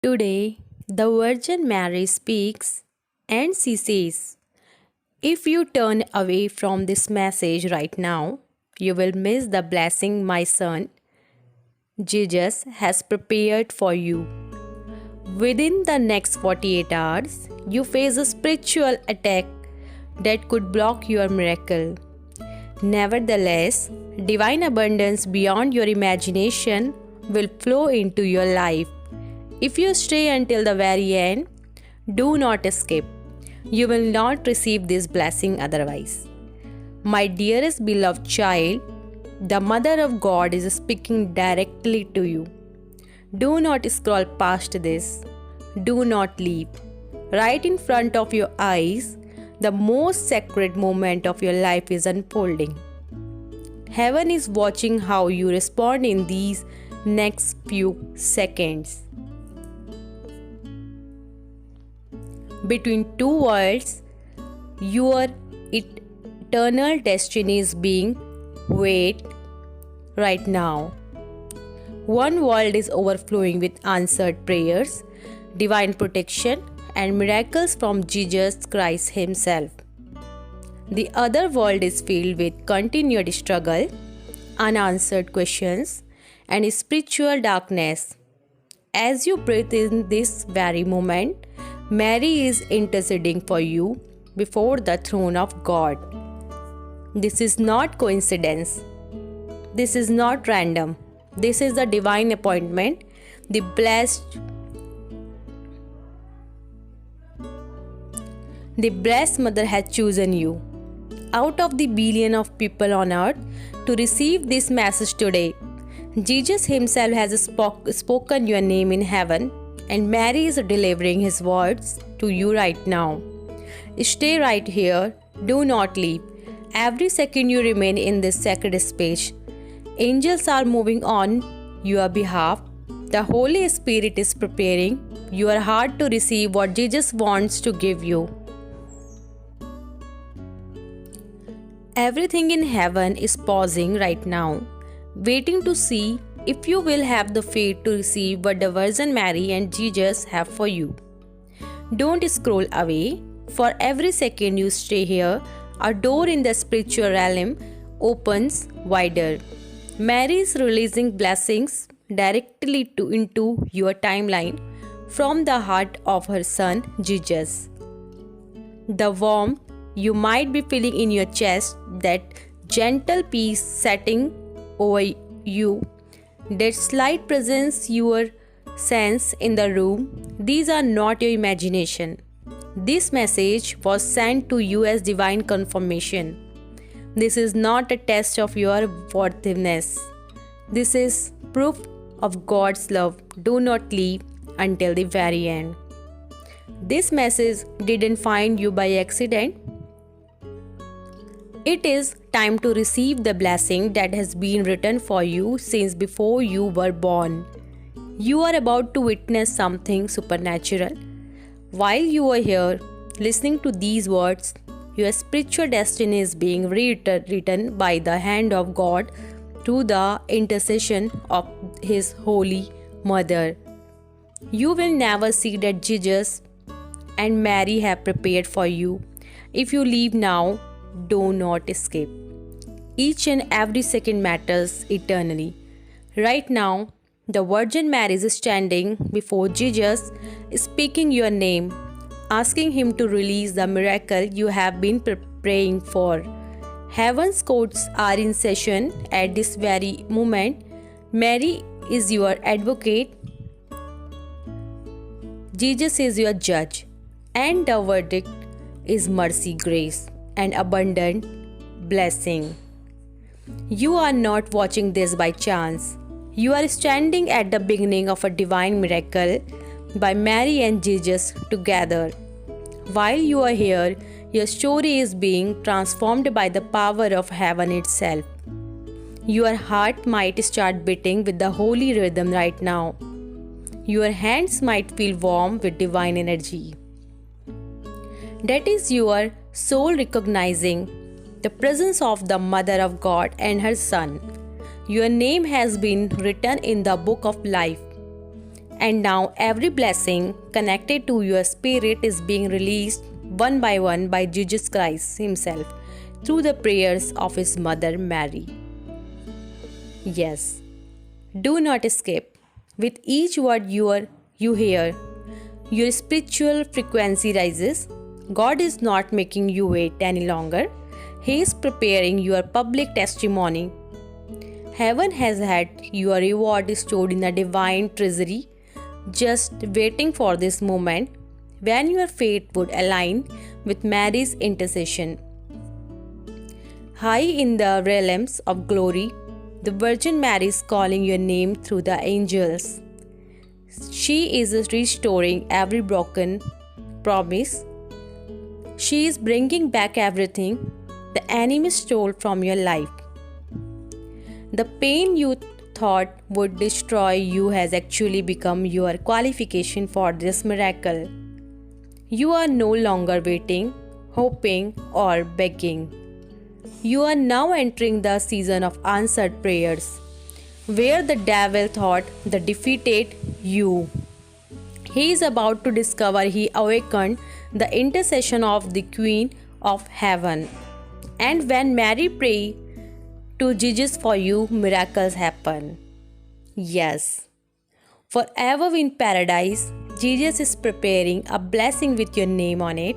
Today, the Virgin Mary speaks and she says, if you turn away from this message right now, you will miss the blessing my son Jesus has prepared for you. Within the next 48 hours, you face a spiritual attack that could block your miracle. Nevertheless, divine abundance beyond your imagination will flow into your life. If you stay until the very end, do not escape. You will not receive this blessing otherwise. My dearest beloved child, the Mother of God is speaking directly to you. Do not scroll past this. Do not leave. Right in front of your eyes, the most sacred moment of your life is unfolding. Heaven is watching how you respond in these next few seconds. Between two worlds, your eternal destiny is being weighed right now. One world is overflowing with answered prayers, divine protection, and miracles from Jesus Christ Himself. The other world is filled with continued struggle, unanswered questions, and spiritual darkness. As you breathe in this very moment, Mary is interceding for you before the throne of God. This is not coincidence. This is not random. This is the divine appointment. The blessed Mother has chosen you out of the billion of people on earth to receive this message today. Jesus Himself has spoken your name in heaven, and Mary is delivering His words to you right now. Stay right here. Do not leave. Every second you remain in this sacred space, angels are moving on your behalf. The Holy Spirit is preparing your heart to receive what Jesus wants to give you. Everything in heaven is pausing right now, waiting to see if you will have the faith to receive what the Virgin Mary and Jesus have for you. Don't scroll away. For every second you stay here, a door in the spiritual realm opens wider. Mary is releasing blessings directly into your timeline from the heart of her Son Jesus. The warmth you might be feeling in your chest, that gentle peace setting over you, that slight presence you sense in the room, these are not your imagination. This message was sent to you as divine confirmation. This is not a test of your worthiness. This is proof of God's love. Do not leave until the very end. This message didn't find you by accident. It is time to receive the blessing that has been written for you since before you were born. You are about to witness something supernatural. While you are here listening to these words, your spiritual destiny is being rewritten by the hand of God through the intercession of His Holy Mother. You will never see that Jesus and Mary have prepared for you. If you leave now, do not escape. Each and every second matters eternally. Right now, the Virgin Mary is standing before Jesus, speaking your name, asking Him to release the miracle you have been praying for. Heaven's courts are in session at this very moment. Mary is your advocate. Jesus is your judge. And the verdict is mercy, grace, and abundant blessing. You are not watching this by chance. You are standing at the beginning of a divine miracle by Mary and Jesus together. While you are here, your story is being transformed by the power of heaven itself. Your heart might start beating with the holy rhythm right now. Your hands might feel warm with divine energy. That is your soul recognizing the presence of the Mother of God and her Son. Your name has been written in the book of life. And now every blessing connected to your spirit is being released one by Jesus Christ Himself through the prayers of His mother Mary. Yes, do not escape. With each word you hear, your spiritual frequency rises. God is not making you wait any longer. He is preparing your public testimony. Heaven has had your reward stored in the divine treasury, just waiting for this moment when your fate would align with Mary's intercession. High in the realms of glory, the Virgin Mary is calling your name through the angels. She is restoring every broken promise. She is bringing back everything the enemy stole from your life. The pain you thought would destroy you has actually become your qualification for this miracle. You are no longer waiting, hoping, or begging. You are now entering the season of answered prayers, where the devil thought the defeated you. He is about to discover he awakened the intercession of the Queen of Heaven. And when Mary prayed to Jesus for you, miracles happen. Yes. Forever in paradise, Jesus is preparing a blessing with your name on it.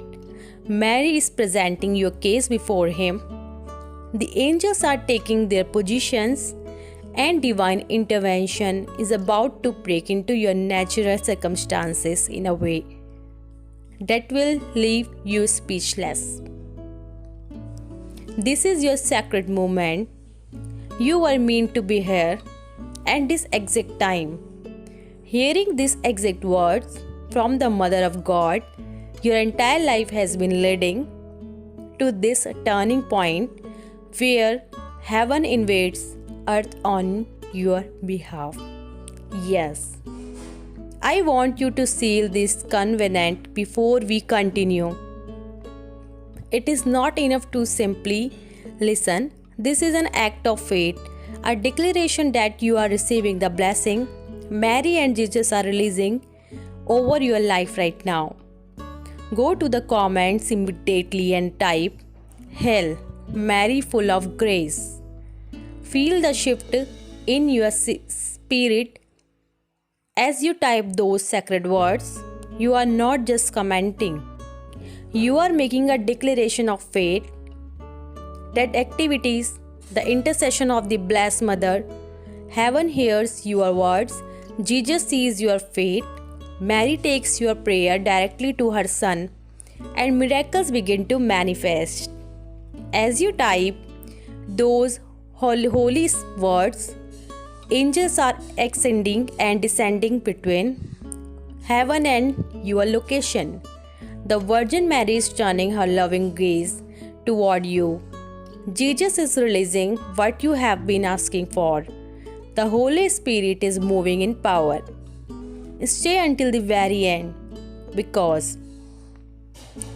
Mary is presenting your case before Him. The angels are taking their positions, and divine intervention is about to break into your natural circumstances in a way that will leave you speechless. This is your sacred moment. You were meant to be here at this exact time. Hearing these exact words from the Mother of God, your entire life has been leading to this turning point where heaven invades earth on your behalf. Yes, I want you to seal this covenant before we continue. It is not enough to simply listen. This is an act of faith, a declaration that you are receiving the blessing Mary and Jesus are releasing over your life right now. Go to the comments immediately and type, "Hail, Mary full of grace." Feel the shift in your spirit as you type those sacred words. You are not just commenting. You are making a declaration of faith that activities the intercession of the Blessed Mother. Heaven hears your words. Jesus sees your faith. Mary takes your prayer directly to her Son, and miracles begin to manifest. As you type those holy words, angels are ascending and descending between heaven and your location. The Virgin Mary is turning her loving gaze toward you. Jesus is releasing what you have been asking for. The Holy Spirit is moving in power. Stay until the very end, because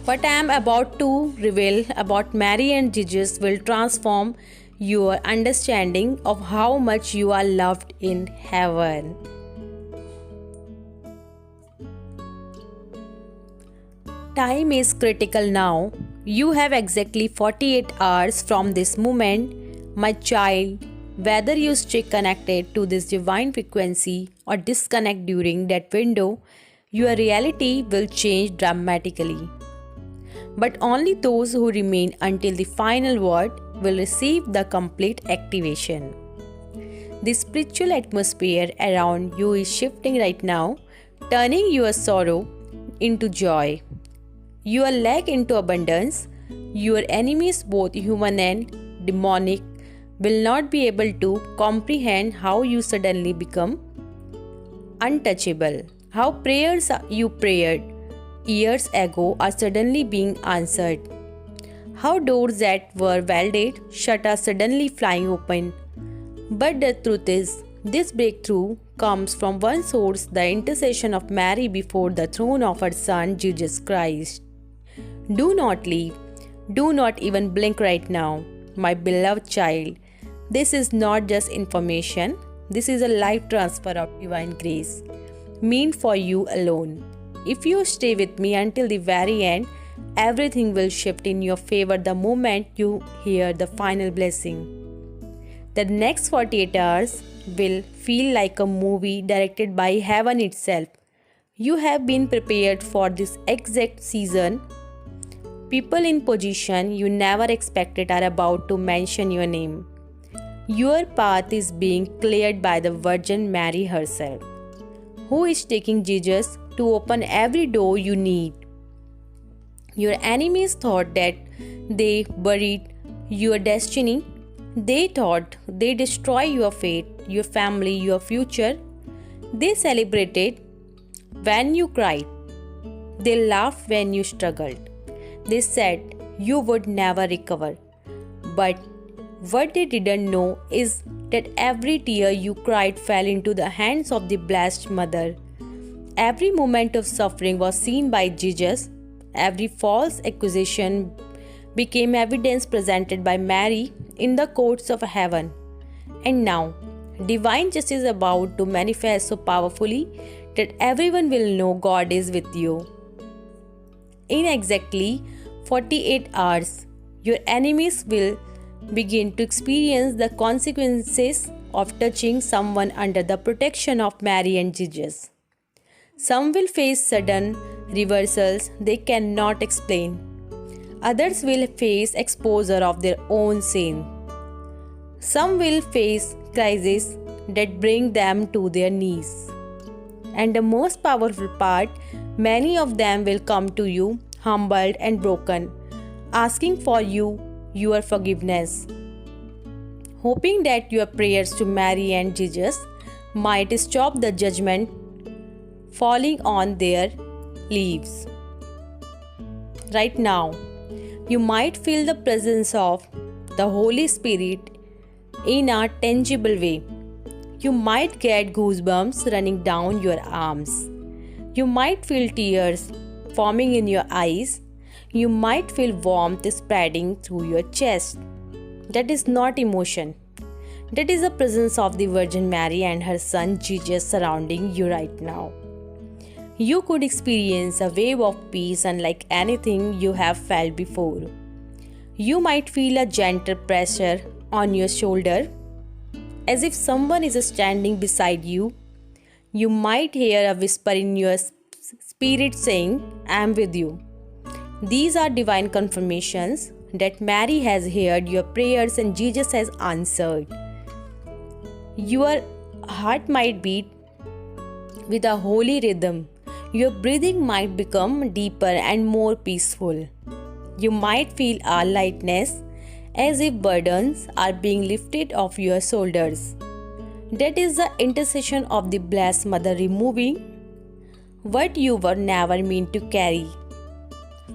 what I am about to reveal about Mary and Jesus will transform your understanding of how much you are loved in heaven. Time is critical now. You have exactly 48 hours from this moment, my child. Whether you stay connected to this divine frequency or disconnect during that window, your reality will change dramatically. But only those who remain until the final word will receive the complete activation. The spiritual atmosphere around you is shifting right now, turning your sorrow into joy, your lack into abundance. Your enemies, both human and demonic, will not be able to comprehend how you suddenly become untouchable, how prayers you prayed years ago are suddenly being answered, how doors that were welded shut are suddenly flying open. But the truth is, this breakthrough comes from one source, the intercession of Mary before the throne of her Son, Jesus Christ. Do not leave. Do not even blink right now, my beloved child. This is not just information. This is a life transfer of divine grace. meant for you alone. If you stay with me until the very end, everything will shift in your favor the moment you hear the final blessing. The next 48 hours will feel like a movie directed by heaven itself. You have been prepared for this exact season. People in position you never expected are about to mention your name. Your path is being cleared by the Virgin Mary herself, who is taking Jesus to open every door you need. Your enemies thought that they buried your destiny. They thought they destroy your fate, your family, your future. They celebrated when you cried. They laughed when you struggled. They said you would never recover. But what they didn't know is that every tear you cried fell into the hands of the Blessed Mother. Every moment of suffering was seen by Jesus. Every false accusation became evidence presented by Mary in the courts of heaven. And now, divine justice is about to manifest so powerfully that everyone will know God is with you. In exactly 48 hours, your enemies will begin to experience the consequences of touching someone under the protection of Mary and Jesus. Some will face sudden reversals they cannot explain. Others will face exposure of their own sin. Some will face crises that bring them to their knees. And the most powerful part, many of them will come to you humbled and broken, asking for your forgiveness, hoping that your prayers to Mary and Jesus might stop the judgment falling on their lives. Right now, you might feel the presence of the Holy Spirit in a tangible way. You might get goosebumps running down your arms. You might feel tears forming in your eyes. You might feel warmth spreading through your chest. That is not emotion. That is the presence of the Virgin Mary and her Son Jesus surrounding you right now. You could experience a wave of peace unlike anything you have felt before. You might feel a gentle pressure on your shoulder, as if someone is standing beside you. You might hear a whisper in your spirit saying, "I am with you." These are divine confirmations that Mary has heard your prayers and Jesus has answered. Your heart might beat with a holy rhythm. Your breathing might become deeper and more peaceful. You might feel a lightness, as if burdens are being lifted off your shoulders. That is the intercession of the Blessed Mother removing what you were never meant to carry.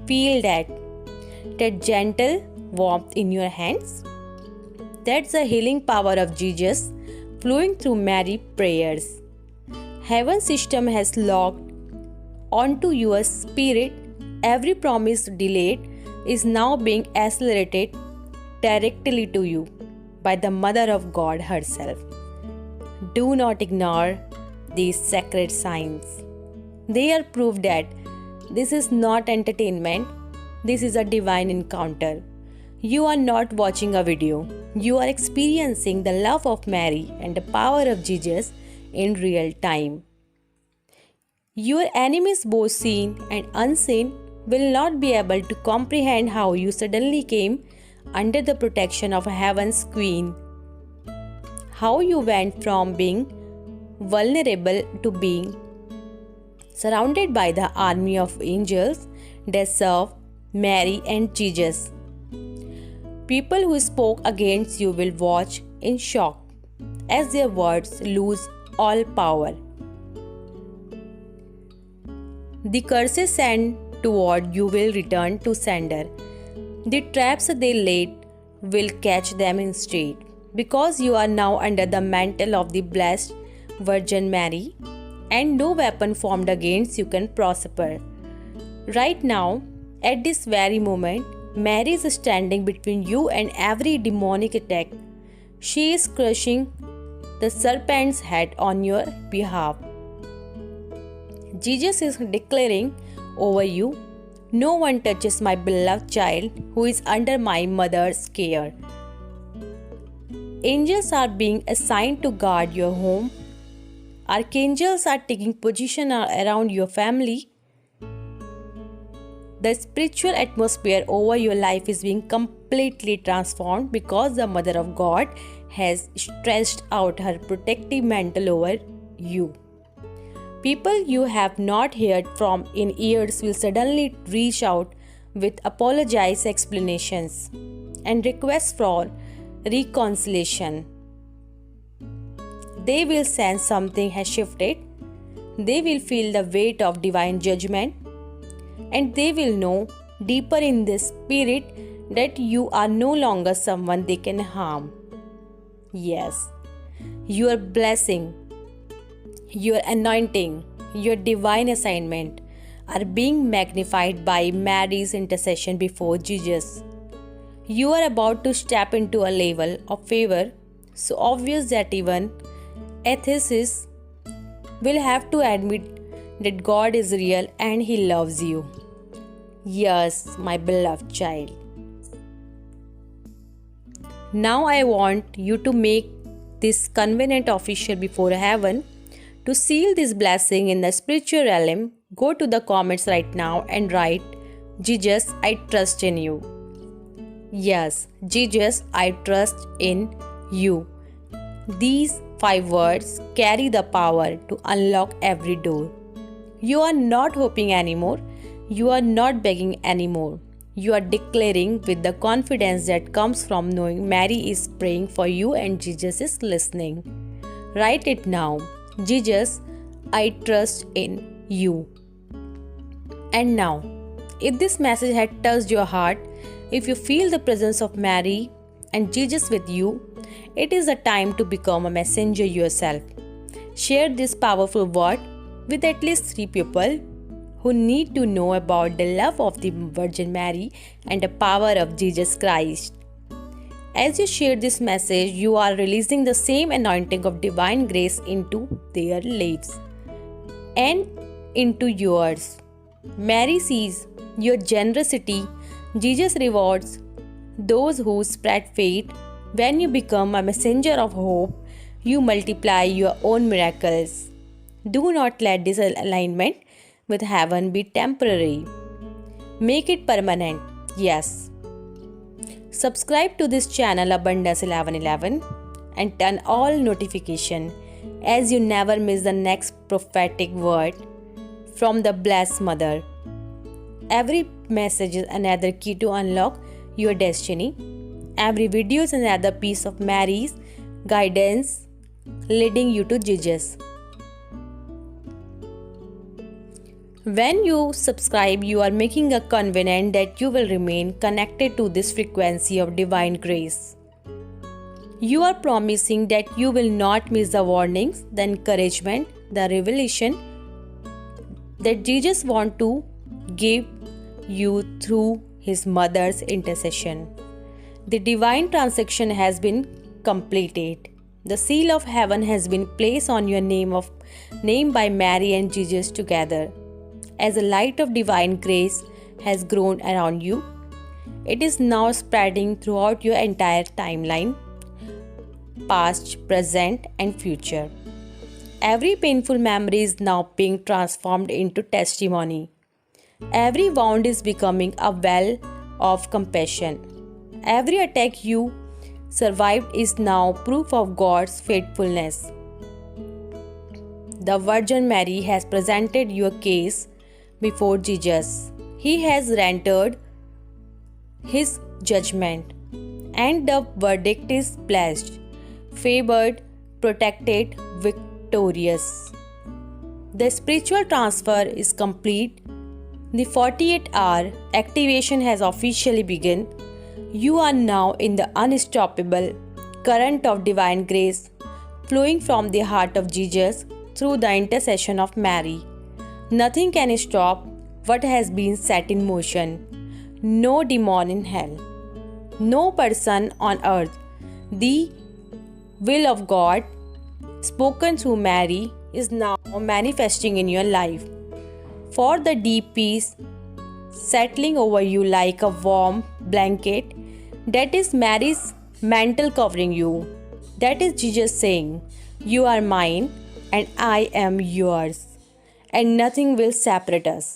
Feel that gentle warmth in your hands. That's the healing power of Jesus flowing through Mary's prayers. Heaven's system has locked onto your spirit. Every promise delayed is now being accelerated directly to you by the Mother of God herself. Do not ignore these sacred signs. They are proof that this is not entertainment, this is a divine encounter. You are not watching a video, you are experiencing the love of Mary and the power of Jesus in real time. Your enemies, both seen and unseen, will not be able to comprehend how you suddenly came under the protection of Heaven's Queen. How you went from being vulnerable to being surrounded by the army of angels that serve Mary and Jesus. People who spoke against you will watch in shock as their words lose all power. The curses sent toward you will return to sender. The traps they laid will catch them instead, because you are now under the mantle of the Blessed Virgin Mary, and no weapon formed against you can prosper. Right now, at this very moment, Mary is standing between you and every demonic attack. She is crushing the serpent's head on your behalf. Jesus is declaring over you, "No one touches my beloved child who is under my mother's care." Angels are being assigned to guard your home. Archangels are taking position around your family. The spiritual atmosphere over your life is being completely transformed because the Mother of God has stretched out her protective mantle over you. People you have not heard from in years will suddenly reach out with apologies, explanations, and requests for reconciliation. They will sense something has shifted. They will feel the weight of divine judgment, and they will know deeper in the spirit that you are no longer someone they can harm. Yes, your blessing, your anointing, your divine assignment are being magnified by Mary's intercession before Jesus. You are about to step into a level of favor so obvious that even atheists will have to admit that God is real and He loves you. Yes, my beloved child. Now I want you to make this covenant official before heaven. To seal this blessing in the spiritual realm, go to the comments right now and write, "Jesus, I trust in you." Yes, Jesus, I trust in you. These 5 words carry the power to unlock every door. You are not hoping anymore. You are not begging anymore. You are declaring with the confidence that comes from knowing Mary is praying for you and Jesus is listening. Write it now. Jesus, I trust in you. And now, if this message had touched your heart, if you feel the presence of Mary and Jesus with you, it is the time to become a messenger yourself. Share this powerful word with at least 3 people who need to know about the love of the Virgin Mary and the power of Jesus Christ. As you share this message, you are releasing the same anointing of divine grace into their lives and into yours. Mary sees your generosity. Jesus rewards those who spread faith. When you become a messenger of hope, you multiply your own miracles. Do not let this alignment with heaven be temporary. Make it permanent. Yes. Subscribe to this channel Abundance 1111 and turn all notification as you never miss the next prophetic word from the Blessed Mother. Every message is another key to unlock your destiny. Every video is another piece of Mary's guidance leading you to Jesus. When you subscribe, you are making a covenant that you will remain connected to this frequency of divine grace. You are promising that you will not miss the warnings, the encouragement, the revelation that Jesus wants to give you through His mother's intercession. The divine transaction has been completed. The seal of heaven has been placed on your name by Mary and Jesus together. As the light of divine grace has grown around you, it is now spreading throughout your entire timeline, past, present, and future. Every painful memory is now being transformed into testimony. Every wound is becoming a well of compassion. Every attack you survived is now proof of God's faithfulness. The Virgin Mary has presented your case before Jesus. He has rendered His judgment, and the verdict is blessed, favored, protected, victorious. The spiritual transfer is complete. The 48-hour activation has officially begun. You are now in the unstoppable current of divine grace flowing from the heart of Jesus through the intercession of Mary. Nothing can stop what has been set in motion. No demon in hell, no person on earth. The will of God, spoken through Mary, is now manifesting in your life. for the deep peace settling over you like a warm blanket. That is Mary's mantle covering you. That is Jesus saying, "You are mine and I am yours, and nothing will separate us."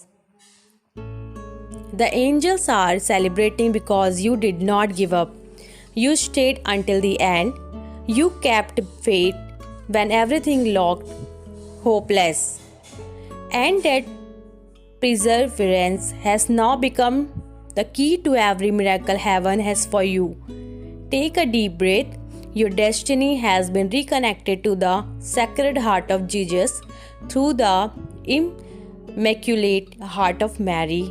The angels are celebrating because you did not give up. You stayed until the end. You kept faith when everything looked hopeless. And that perseverance has now become the key to every miracle heaven has for you. Take a deep breath. Your destiny has been reconnected to the Sacred Heart of Jesus through the Immaculate Heart of Mary.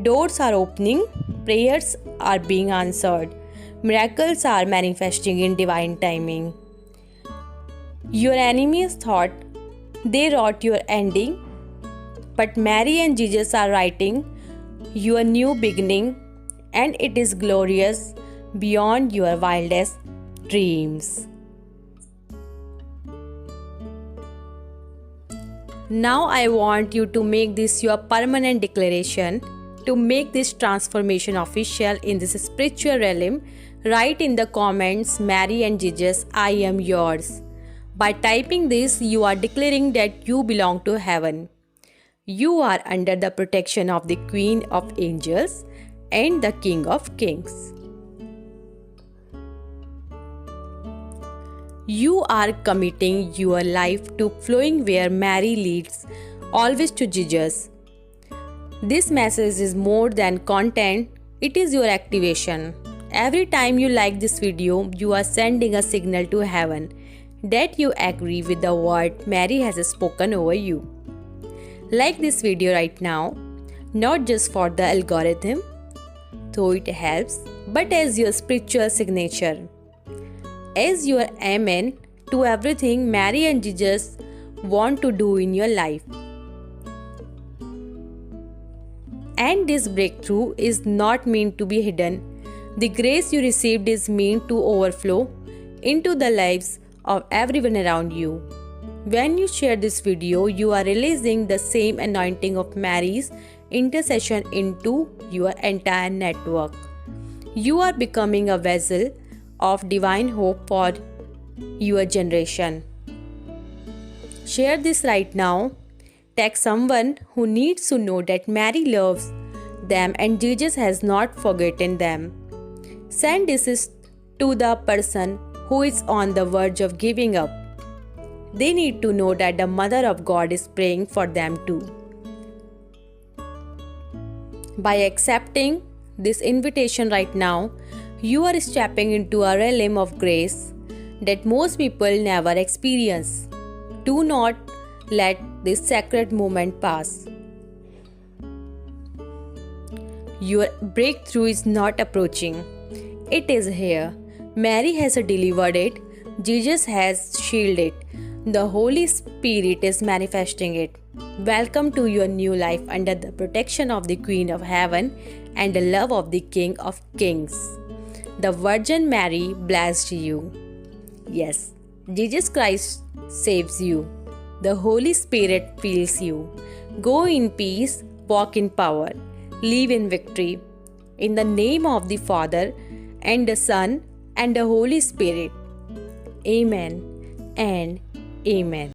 Doors are opening, prayers are being answered, miracles are manifesting in divine timing. Your enemies thought they wrote your ending, but Mary and Jesus are writing your new beginning, and it is glorious beyond your wildest dreams. Now I want you to make this your permanent declaration. To make this transformation official in this spiritual realm, write in the comments, "Mary and Jesus, I am yours." By typing this, you are declaring that you belong to heaven. You are under the protection of the Queen of Angels and the King of Kings. You are committing your life to flowing where Mary leads, always to Jesus. This message is more than content, it is your activation. Every time you like this video, you are sending a signal to heaven that you agree with the word Mary has spoken over you. Like this video right now, not just for the algorithm, though it helps, but as your spiritual signature. As your amen to everything Mary and Jesus want to do in your life. And this breakthrough is not meant to be hidden. The grace you received is meant to overflow into the lives of everyone around you. When you share this video, you are releasing the same anointing of Mary's intercession into your entire network. You are becoming a vessel of divine hope for your generation. Share this right now. Text someone who needs to know that Mary loves them and Jesus has not forgotten them. Send this to the person who is on the verge of giving up. They need to know that the Mother of God is praying for them too. By accepting this invitation right now, you are stepping into a realm of grace that most people never experience. Do not let this sacred moment pass. Your breakthrough is not approaching. It is here. Mary has delivered it. Jesus has shielded it. The Holy Spirit is manifesting it. Welcome to your new life under the protection of the Queen of Heaven and the love of the King of Kings. The Virgin Mary blessed you. Yes, Jesus Christ saves you. The Holy Spirit fills you. Go in peace, walk in power, live in victory. In the name of the Father, and the Son, and the Holy Spirit. Amen and Amen.